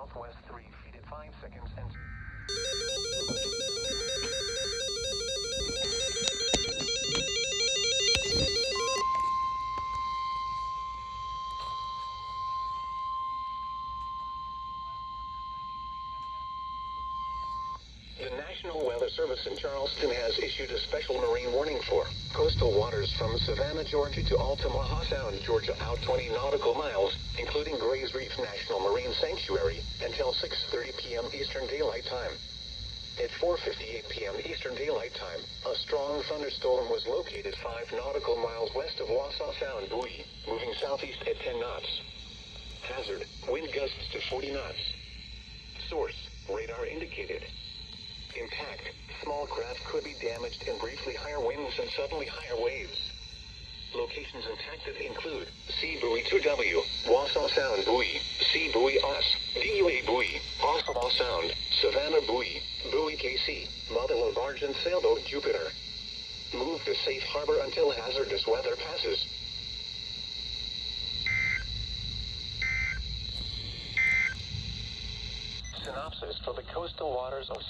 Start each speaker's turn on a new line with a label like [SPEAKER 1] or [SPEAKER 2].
[SPEAKER 1] southwest 3 feet at 5 seconds and... The National Weather Service in Charleston has issued a special marine warning for coastal waters from Savannah, Georgia to Altamaha Sound, Georgia out 20 nautical miles, including Gray's Reef National Marine Sanctuary, until 6:30 p.m. Eastern Daylight Time. At 4:58 p.m. Eastern Daylight Time, a strong thunderstorm was located 5 nautical miles west of Wausau Sound buoy, moving southeast at 10 knots. Hazard, wind gusts to 40 knots. Source, radar indicated. Impact, small craft could be damaged and briefly higher winds and suddenly higher waves. Locations impacted include C Buoy 2W, Wausau Sound Buoy, C Buoy OS, DUA Buoy, Ossabaw Sound, Savannah Buoy, Buoy KC, Motherwell Barge and Sailboat Jupiter. Move to safe harbor until hazardous weather passes. Synopsis for the coastal waters of